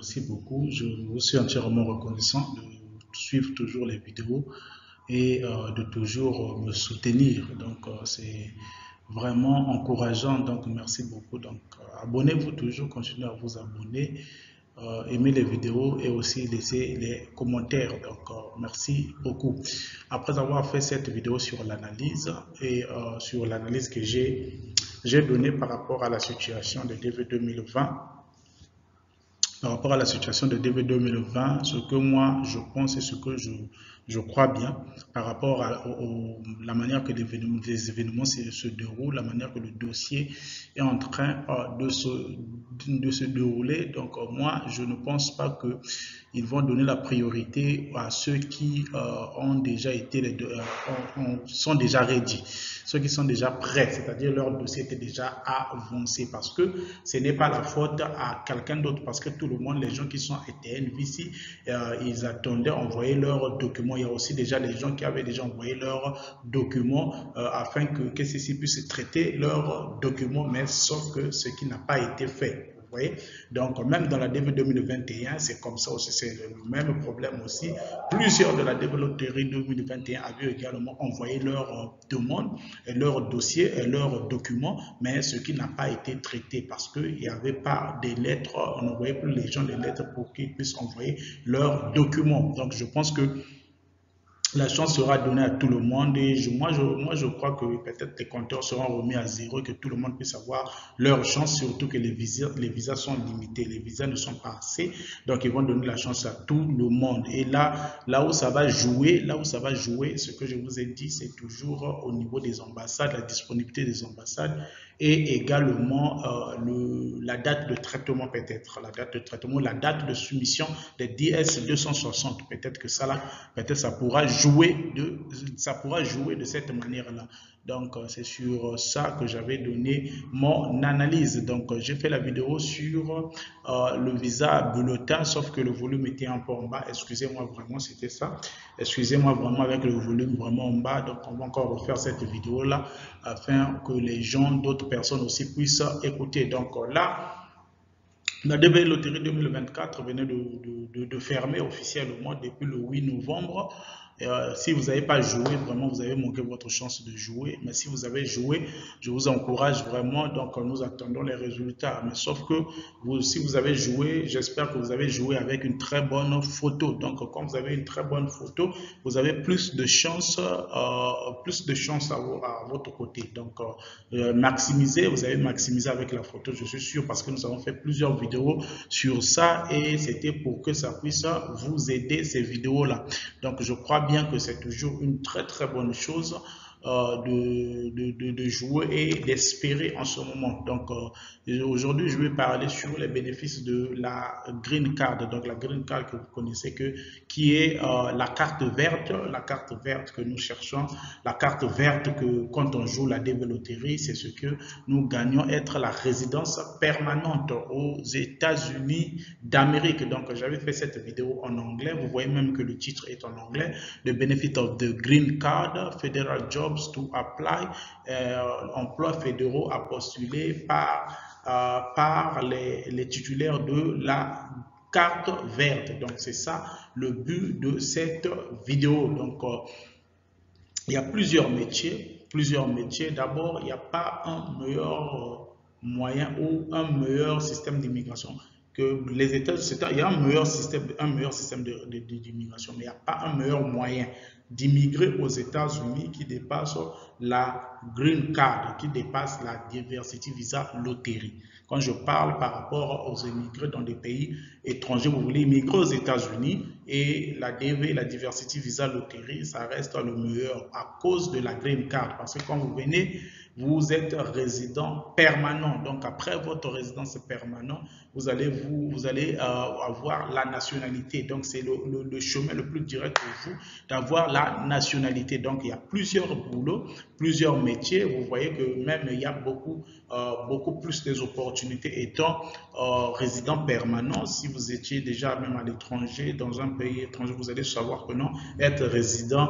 merci beaucoup. Je vous suis entièrement reconnaissant de suivre toujours les vidéos et de toujours me soutenir. Donc, c'est vraiment encourageant. Donc, merci beaucoup. Donc, abonnez-vous toujours, continuez à vous abonner, aimez les vidéos et aussi laissez les commentaires. Donc, merci beaucoup. Après avoir fait cette vidéo sur l'analyse et sur l'analyse que j'ai donnée par rapport à la situation de DV 2020, par rapport à la situation de DV 2020, ce que moi je pense et ce que je crois bien par rapport à la manière que les événements se déroulent, la manière que le dossier est en train de se dérouler. Donc moi, je ne pense pas qu'ils vont donner la priorité à ceux qui ont déjà été, sont déjà ready, ceux qui sont déjà prêts, c'est-à-dire leur dossier était déjà avancé, parce que ce n'est pas la faute à quelqu'un d'autre, parce que tout le monde, les gens qui sont ETN, VC, ils attendaient, envoyer leurs documents. Il y a aussi déjà les gens qui avaient déjà envoyé leurs documents afin que ceci puisse traiter leurs documents, mais sauf que ce qui n'a pas été fait. Vous voyez? Donc, même dans la DV 2021, c'est comme ça aussi, c'est le même problème aussi. Plusieurs de la DV Loterie 2021 avaient également envoyé leurs demandes, leurs dossiers et leurs documents, mais ce qui n'a pas été traité parce qu'il n'y avait pas des lettres, on n'envoyait plus les gens des lettres pour qu'ils puissent envoyer leurs documents. Donc, je pense que la chance sera donnée à tout le monde et moi, je crois que peut-être les compteurs seront remis à zéro et que tout le monde puisse avoir leur chance, surtout que les visas sont limités, les visas ne sont pas assez, donc ils vont donner la chance à tout le monde. Et là où ça va jouer, ce que je vous ai dit, c'est toujours au niveau des ambassades, la disponibilité des ambassades et également la date de traitement peut-être, la date de traitement, la date de soumission des DS 260, peut-être que ça là, peut-être ça pourra jouer de cette manière-là. Donc, c'est sur ça que j'avais donné mon analyse. Donc, j'ai fait la vidéo sur le visa bulletin, sauf que le volume était un peu en bas. Excusez-moi vraiment, c'était ça. Excusez-moi vraiment avec le volume vraiment en bas. Donc, on va encore refaire cette vidéo-là afin que les gens, d'autres personnes aussi puissent écouter. Donc, là, la DV Loterie 2024 venait de fermer officiellement depuis le 8 novembre. Si vous n'avez pas joué, vraiment, vous avez manqué votre chance de jouer. Mais si vous avez joué, je vous encourage vraiment. Donc, nous attendons les résultats. Mais sauf que si vous avez joué, j'espère que vous avez joué avec une très bonne photo. Donc, quand vous avez une très bonne photo, vous avez plus de chances à votre côté. Donc, maximisez, vous avez maximisé avec la photo, je suis sûr, parce que nous avons fait plusieurs vidéos sur ça et c'était pour que ça puisse vous aider, ces vidéos-là. Donc, je crois bien que c'est toujours une très très bonne chose de jouer et d'espérer en ce moment. Donc, aujourd'hui, je vais parler sur les bénéfices de la Green Card. Donc, la Green Card que vous connaissez, qui est la carte verte que nous cherchons, la carte verte que quand on joue la DV Loterie, c'est ce que nous gagnons, être la résidence permanente aux États-Unis d'Amérique. Donc, j'avais fait cette vidéo en anglais. Vous voyez même que le titre est en anglais. The benefit of the Green Card, Federal Jobs to apply, emplois fédéraux à postuler par les titulaires de la carte verte. Donc, c'est ça le but de cette vidéo. Donc, il y a plusieurs métiers. D'abord, il n'y a pas un meilleur moyen ou un meilleur système d'immigration que les États-Unis. Il y a un meilleur système d'immigration, mais il n'y a pas un meilleur moyen d'immigrer aux États-Unis qui dépasse la Green Card, qui dépasse la Diversity Visa Lottery. Quand je parle par rapport aux immigrés dans des pays étrangers, vous voulez immigrer aux États-Unis et la DV, la Diversity Visa Lottery, ça reste le meilleur à cause de la Green Card. Parce que quand vous venez, vous êtes résident permanent. Donc, après votre résidence permanente, vous allez avoir la nationalité. Donc, c'est le chemin le plus direct pour vous d'avoir la nationalité. Donc, il y a plusieurs boulots, plusieurs métiers. Vous voyez que même il y a beaucoup plus des opportunités étant résident permanent. Si vous étiez déjà même à l'étranger, dans un pays étranger, vous allez savoir que non, être résident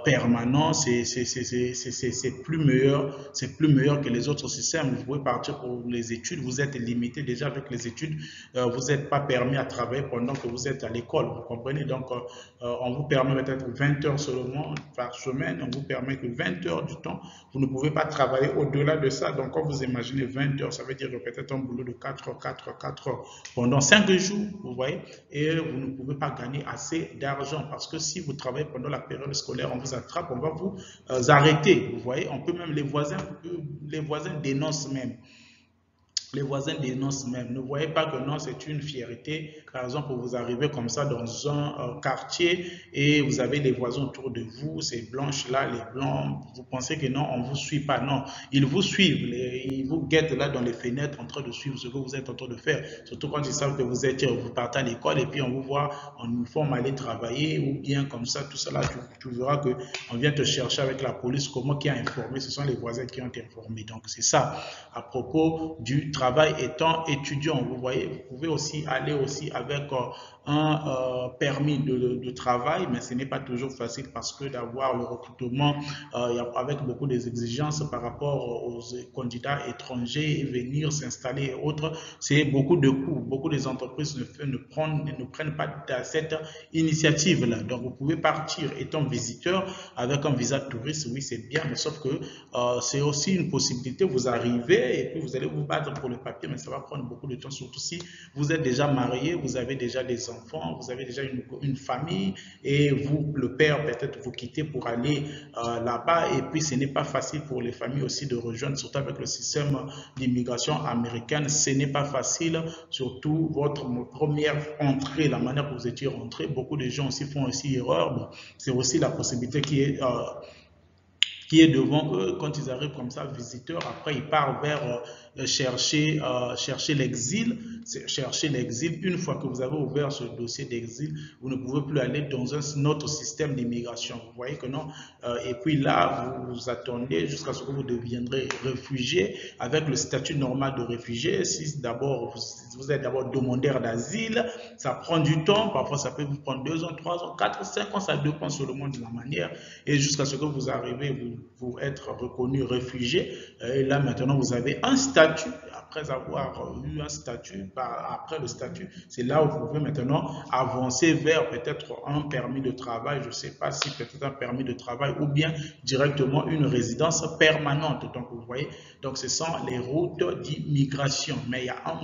permanent, c'est plus meilleur c'est plus meilleur que les autres systèmes. Vous pouvez partir pour les études, vous êtes limité déjà avec les études, vous n'êtes pas permis à travailler pendant que vous êtes à l'école, vous comprenez? Donc, on vous permet peut-être 20 heures seulement par semaine, on vous permet que 20 heures du temps, vous ne pouvez pas travailler au-delà de ça. Donc, quand vous imaginez 20 heures, ça veut dire peut-être un boulot de 4 heures pendant 5 jours, vous voyez, et vous ne pouvez pas gagner assez d'argent parce que si vous travaillez pendant la période scolaire, on vous attrape, on va vous arrêter, vous voyez. On peut même, les voisins dénoncent même. Les voisins dénoncent même. Ne voyez pas que non, c'est une fierté. Par exemple, vous arrivez comme ça dans un quartier et vous avez des voisins autour de vous, ces blanches-là, les blancs, vous pensez que non, on ne vous suit pas. Non, ils vous suivent. Ils vous guettent là dans les fenêtres en train de suivre ce que vous êtes en train de faire. Surtout quand ils savent que vous partez à l'école et puis on vous voit en uniforme aller travailler ou bien comme ça, tout ça là, tu verras qu'on vient te chercher avec la police. Comment qui a informé? Ce sont les voisins qui ont informé. Donc, c'est ça à propos du travail étant étudiant. Vous voyez, vous pouvez aussi aller aussi avec un permis de travail, mais ce n'est pas toujours facile parce que d'avoir le recrutement avec beaucoup d'exigences par rapport aux candidats étrangers, venir s'installer et autres, c'est beaucoup de coûts. Beaucoup des entreprises ne prennent pas cette initiative-là. Donc, vous pouvez partir étant visiteur avec un visa de touriste, oui, c'est bien, mais sauf que c'est aussi une possibilité. Vous arrivez et puis vous allez vous battre pour le papier, mais ça va prendre beaucoup de temps, surtout si vous êtes déjà marié, vous avez déjà des enfants, vous avez déjà une famille et vous, le père, peut-être vous quittez pour aller là-bas et puis ce n'est pas facile pour les familles aussi de rejoindre, surtout avec le système d'immigration américaine, ce n'est pas facile, surtout votre première entrée, la manière que vous étiez rentré, beaucoup de gens aussi font aussi erreur, bon, c'est aussi la possibilité qui est devant eux quand ils arrivent comme ça, visiteurs. Après, ils partent vers chercher l'exil. Chercher l'exil. Une fois que vous avez ouvert ce dossier d'exil, vous ne pouvez plus aller dans un autre système d'immigration. Vous voyez que non. Et puis là, vous attendez jusqu'à ce que vous deviendrez réfugié avec le statut normal de réfugié. Si d'abord vous êtes d'abord demandeur d'asile, ça prend du temps. Parfois, ça peut vous prendre 2 ans, 3 ans, 4, 5 ans. Ça dépend seulement de la manière. Et jusqu'à ce que vous arrivez, pour être reconnu réfugié. Et là, maintenant, vous avez un statut. Après avoir eu un statut, après le statut, c'est là où vous pouvez maintenant avancer vers peut-être un permis de travail. Je ne sais pas si peut-être un permis de travail ou bien directement une résidence permanente. Donc, vous voyez, donc ce sont les routes d'immigration. Mais il y a un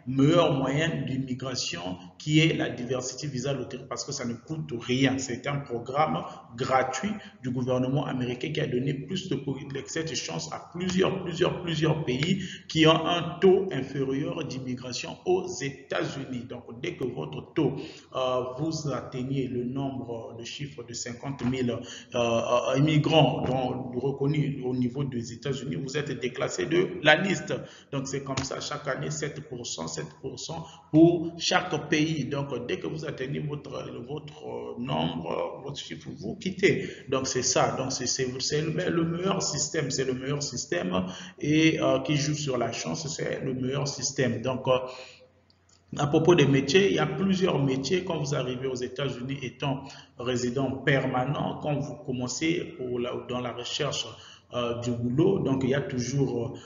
meilleur moyen d'immigration qui est la Diversity Visa Lottery parce que ça ne coûte rien. C'est un programme gratuit du gouvernement américain qui a donné plus de cette chance à plusieurs pays qui ont un taux inférieur d'immigration aux États-Unis. Donc, dès que votre taux, vous atteignez le nombre de chiffres de 50 000 immigrants reconnus au niveau des États-Unis, vous êtes déclassé de la liste. Donc, c'est comme ça, chaque année, 7% pour chaque pays. Donc, dès que vous atteignez votre nombre, votre chiffre, vous quittez. Donc, c'est ça. Donc, c'est le meilleur système. C'est le meilleur système et qui joue sur la chance, c'est le meilleur système. Donc, à propos des métiers, il y a plusieurs métiers. Quand vous arrivez aux États-Unis étant résident permanent, quand vous commencez dans la recherche du boulot, donc il y a toujours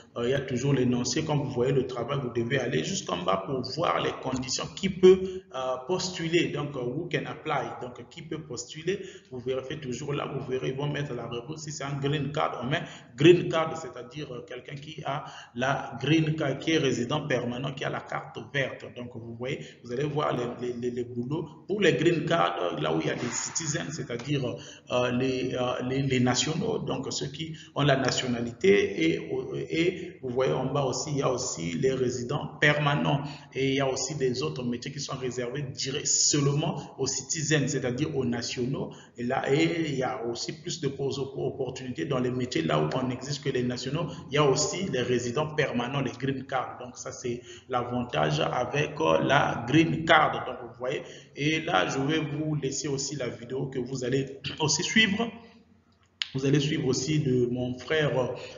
l'énoncé. Quand vous voyez le travail, vous devez aller jusqu'en bas pour voir les conditions. Qui peut postuler, donc who can apply, donc qui peut postuler. Vous vérifiez toujours là, vous verrez, ils vont mettre la réponse. Si c'est un green card, on met green card, c'est-à-dire quelqu'un qui a la green card, qui est résident permanent, qui a la carte verte. Donc vous voyez, vous allez voir les boulots. Pour les green cards, là où il y a des citizens, c'est-à-dire les nationaux, donc ceux qui ont la nationalité, et vous voyez en bas aussi, il y a aussi les résidents permanents et il y a aussi des autres métiers qui sont réservés seulement aux citizens, c'est-à-dire aux nationaux. Et là, il y a aussi plus de opportunités dans les métiers là où on n'existe que les nationaux. Il y a aussi les résidents permanents, les green cards. Donc ça, c'est l'avantage avec la green card. Donc vous voyez, et là, je vais vous laisser aussi la vidéo que vous allez aussi suivre. Vous allez suivre aussi de mon frère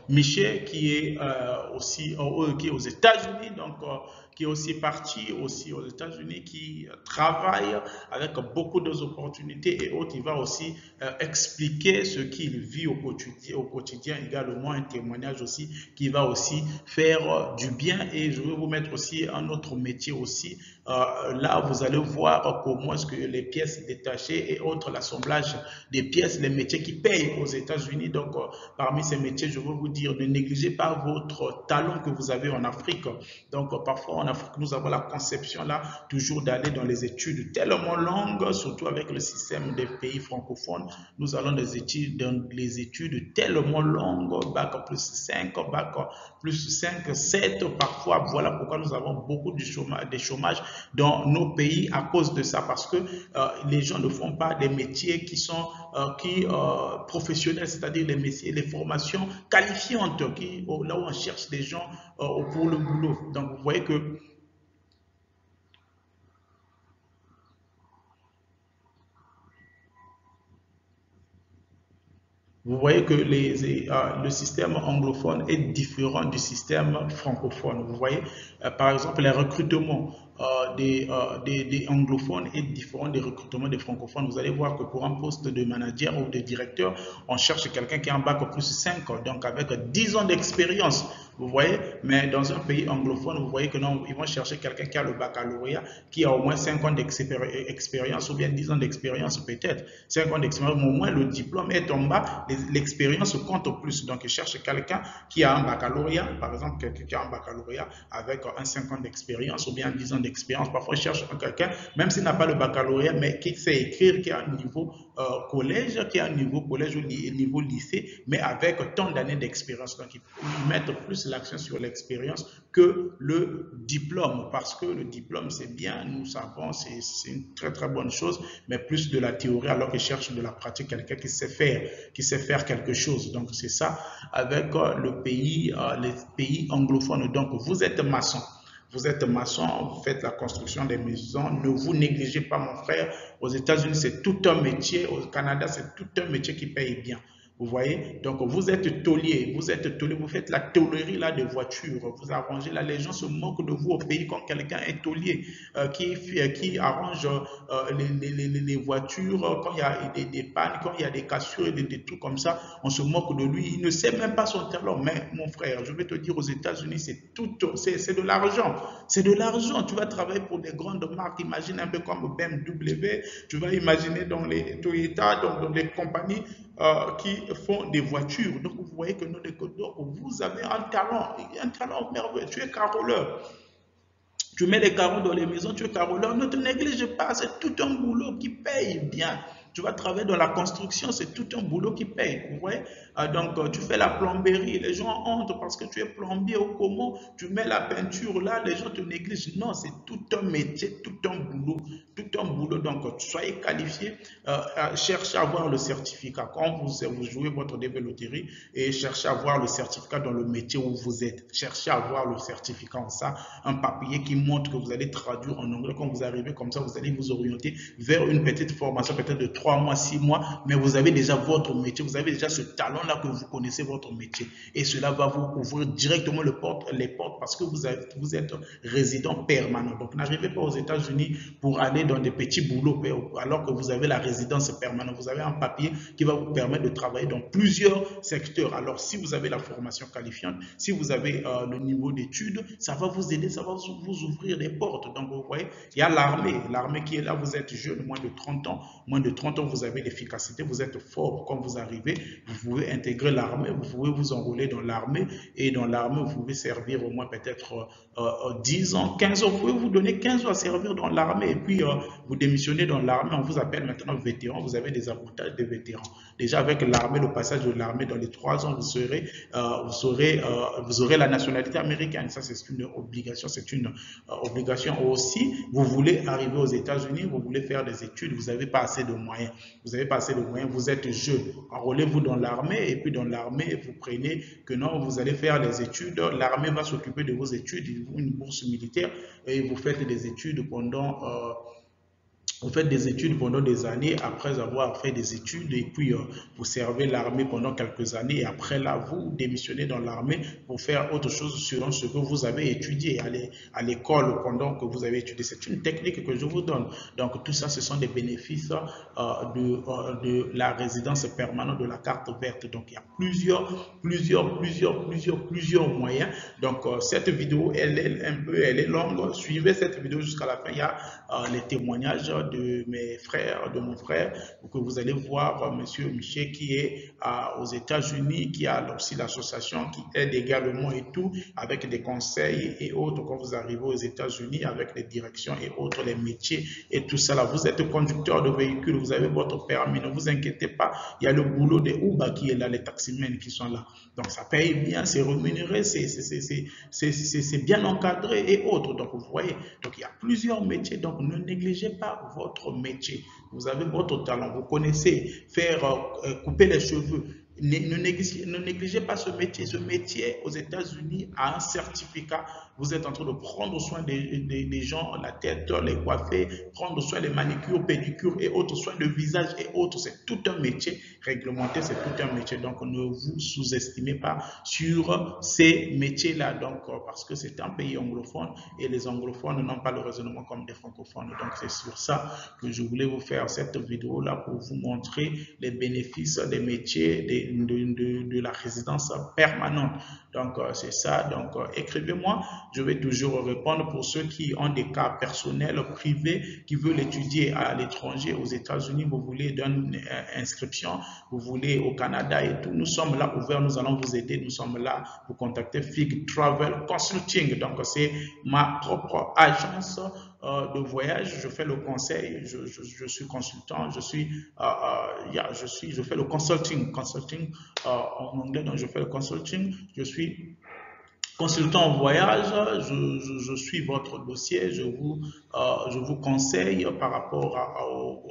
Michel qui est aussi qui est aux États-Unis, donc qui est aussi parti aussi aux États-Unis, qui travaille avec beaucoup d'opportunités et autres. Il va aussi expliquer ce qu'il vit au quotidien, également un témoignage aussi qui va aussi faire du bien. Et je vais vous mettre aussi un autre métier aussi. Là, vous allez voir comment est-ce que les pièces détachées et autres, l'assemblage des pièces, les métiers qui payent aux États-Unis. Donc, parmi ces métiers, je veux vous dire, ne négligez pas votre talent que vous avez en Afrique. Donc, parfois en Afrique, nous avons la conception là, toujours d'aller dans les études tellement longues, surtout avec le système des pays francophones. Nous allons dans les études tellement longues, bac plus 5, bac plus 5, 7, parfois. Voilà pourquoi nous avons beaucoup de chômage dans nos pays à cause de ça, parce que les gens ne font pas des métiers qui sont professionnels, c'est-à-dire les métiers, les formations qualifiantes, là où on cherche des gens pour le boulot. Donc vous voyez que le système anglophone est différent du système francophone. Vous voyez, par exemple, les recrutements des anglophones est différent des recrutements des francophones. Vous allez voir que pour un poste de manager ou de directeur, on cherche quelqu'un qui a un bac plus 5, donc avec 10 ans d'expérience. Vous voyez, mais dans un pays anglophone, vous voyez que non, ils vont chercher quelqu'un qui a le baccalauréat, qui a au moins 5 ans d'expérience ou bien 10 ans d'expérience peut-être. 5 ans d'expérience, mais au moins le diplôme est en bas, l'expérience compte plus. Donc, ils cherchent quelqu'un qui a un baccalauréat, par exemple, quelqu'un qui a un baccalauréat avec un 5 ans d'expérience ou bien 10 ans d'expérience. Parfois, ils cherchent quelqu'un, même s'il n'a pas le baccalauréat, mais qui sait écrire, qui a un niveau collège, qui a un niveau collège ou niveau lycée, mais avec tant d'années d'expérience. Donc, ils mettent plus l'accent sur l'expérience que le diplôme, parce que le diplôme, c'est bien, nous savons, c'est une très très bonne chose, mais plus de la théorie, alors qu'ils cherchent de la pratique, quelqu'un qui sait faire quelque chose. Donc, c'est ça avec les pays anglophones. Donc, vous êtes maçon. Vous êtes maçon, vous faites la construction des maisons. Ne vous négligez pas, mon frère. Aux États-Unis, c'est tout un métier. Au Canada, c'est tout un métier qui paye bien. Vous voyez? Donc, vous êtes taulier, vous faites la tôlerie là, de voitures, vous arrangez là, les gens se moquent de vous au pays quand quelqu'un est taulier, qui arrange les voitures, quand il y a des pannes, quand il y a des cassures, des trucs comme ça, on se moque de lui, il ne sait même pas son talent. Mais mon frère, je vais te dire, aux États-Unis, c'est de l'argent, c'est de l'argent. Tu vas travailler pour des grandes marques, imagine un peu comme BMW, tu vas imaginer dans les Toyota, dans les compagnies qui font des voitures. Donc, vous voyez que nous, vous avez un talent merveilleux. Tu es caroleur. Tu mets les carreaux dans les maisons, tu es caroleur. Ne te néglige pas, c'est tout un boulot qui paye bien. Tu vas travailler dans la construction, c'est tout un boulot qui paye. Vous voyez? Donc, tu fais la plomberie, les gens hontent parce que tu es plombier ou comment tu mets la peinture là, les gens te négligent. Non, c'est tout un métier, tout un boulot, tout un boulot. Donc, soyez qualifié, cherchez à avoir le certificat. Quand vous jouez votre DV loterie et cherchez à avoir le certificat dans le métier où vous êtes, cherchez à avoir le certificat en ça, un papier qui montre que vous allez traduire en anglais. Quand vous arrivez comme ça, vous allez vous orienter vers une petite formation, peut-être de 3 mois, 6 mois, mais vous avez déjà votre métier, vous avez déjà ce talent-là que vous connaissez votre métier. Et cela va vous ouvrir directement les portes parce que vous êtes résident permanent. Donc, n'arrivez pas aux États-Unis pour aller dans des petits boulots alors que vous avez la résidence permanente. Vous avez un papier qui va vous permettre de travailler dans plusieurs secteurs. Alors, si vous avez la formation qualifiante, si vous avez le niveau d'études, ça va vous aider, ça va vous ouvrir des portes. Donc, vous voyez, il y a l'armée qui est là, vous êtes jeune, moins de 30 ans, vous avez l'efficacité, vous êtes fort quand vous arrivez, vous pouvez intégrer l'armée, vous pouvez vous enrôler dans l'armée, et dans l'armée, vous pouvez servir au moins peut-être 10 ans, 15 ans, vous pouvez vous donner 15 ans à servir dans l'armée, et puis vous démissionnez dans l'armée, on vous appelle maintenant vétéran, vous avez des avantages de vétéran. Déjà avec l'armée, le passage de l'armée dans les 3 ans, vous aurez la nationalité américaine, ça c'est une obligation, aussi. Vous voulez arriver aux États-Unis, vous voulez faire des études, vous n'avez pas assez de moyens. Vous êtes jeune. Enrôlez-vous dans l'armée et puis dans l'armée, vous prenez que non, vous allez faire des études. L'armée va s'occuper de vos études, une bourse militaire et vous faites des études pendant vous faites des études pendant des années, après avoir fait des études, et puis vous servez l'armée pendant quelques années, et après là, vous démissionnez dans l'armée pour faire autre chose selon ce que vous avez étudié à l'école pendant que vous avez étudié. C'est une technique que je vous donne. Donc tout ça, ce sont des bénéfices de la résidence permanente, de la carte verte. Donc il y a plusieurs moyens. Donc cette vidéo, elle est longue. Suivez cette vidéo jusqu'à la fin. Il y a les témoignages de mes frères, de mon frère, pour que vous allez voir Monsieur Michel qui est aux États-Unis, qui a aussi l'association qui aide également et tout, avec des conseils et autres quand vous arrivez aux États-Unis, avec les directions et autres, les métiers et tout ça là. Vous êtes conducteur de véhicule, vous avez votre permis, ne vous inquiétez pas, il y a le boulot des Uber qui est là, les taximens qui sont là. Donc ça paye bien, c'est rémunéré, c'est bien encadré et autres. Donc vous voyez, donc il y a plusieurs métiers, donc ne négligez pas votre métier. Vous avez votre talent, vous connaissez faire couper les cheveux. Ne négligez pas ce métier. Ce métier aux États-Unis a un certificat. Vous êtes en train de prendre soin des gens, la tête, les coiffer, prendre soin des manicures, pédicures et autres soins de visage et autres. C'est tout un métier réglementé, c'est tout un métier. Donc ne vous sous-estimez pas sur ces métiers-là. Donc parce que c'est un pays anglophone et les anglophones n'ont pas le raisonnement comme des francophones. Donc c'est sur ça que je voulais vous faire cette vidéo-là pour vous montrer les bénéfices des métiers de la résidence permanente. Donc c'est ça. Donc écrivez-moi, je vais toujours répondre pour ceux qui ont des cas personnels privés, qui veulent étudier à l'étranger, aux États-Unis, vous voulez d'une inscription, vous voulez au Canada et tout. Nous sommes là ouverts, nous allons vous aider. Nous sommes là pour contacter FIG Travel Consulting. Donc c'est ma propre agence de voyage, je fais le conseil, je suis consultant, je fais le consulting en anglais, donc je fais le consulting, je suis consultant en voyage, je suis votre dossier, je vous conseille par rapport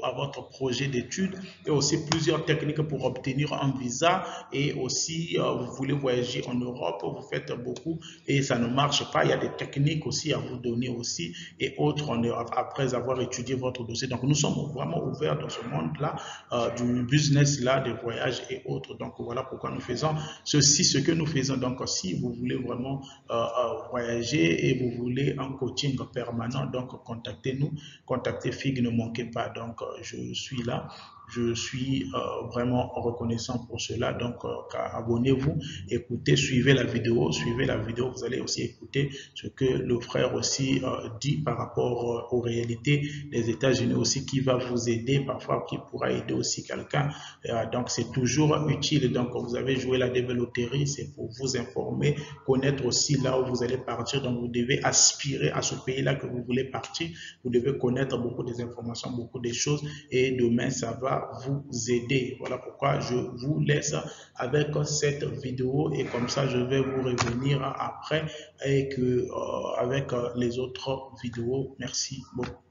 à votre projet d'études et aussi plusieurs techniques pour obtenir un visa et aussi vous voulez voyager en Europe, vous faites beaucoup et ça ne marche pas, il y a des techniques aussi à vous donner aussi et autres après avoir étudié votre dossier. Donc nous sommes vraiment ouverts dans ce monde-là du business là, des voyages et autres. Donc voilà pourquoi nous faisons ceci, ce que nous faisons. Donc si vous voulez vraiment voyager et vous voulez un coaching permanent, donc contactez-nous, contactez FIG, ne manquez pas. Donc je suis là, je suis vraiment reconnaissant pour cela. Donc abonnez-vous, écoutez, suivez la vidéo, vous allez aussi écouter ce que le frère aussi dit par rapport aux réalités des États-Unis aussi, qui va vous aider parfois, qui pourra aider aussi quelqu'un. Donc c'est toujours utile. Donc vous avez joué la développerie, c'est pour vous informer, connaître aussi là où vous allez partir. Donc vous devez aspirer à ce pays-là que vous voulez partir. Vous devez connaître beaucoup des informations, beaucoup des choses et demain ça va vous aider. Voilà pourquoi je vous laisse avec cette vidéo et comme ça je vais vous revenir après avec les autres vidéos. Merci beaucoup.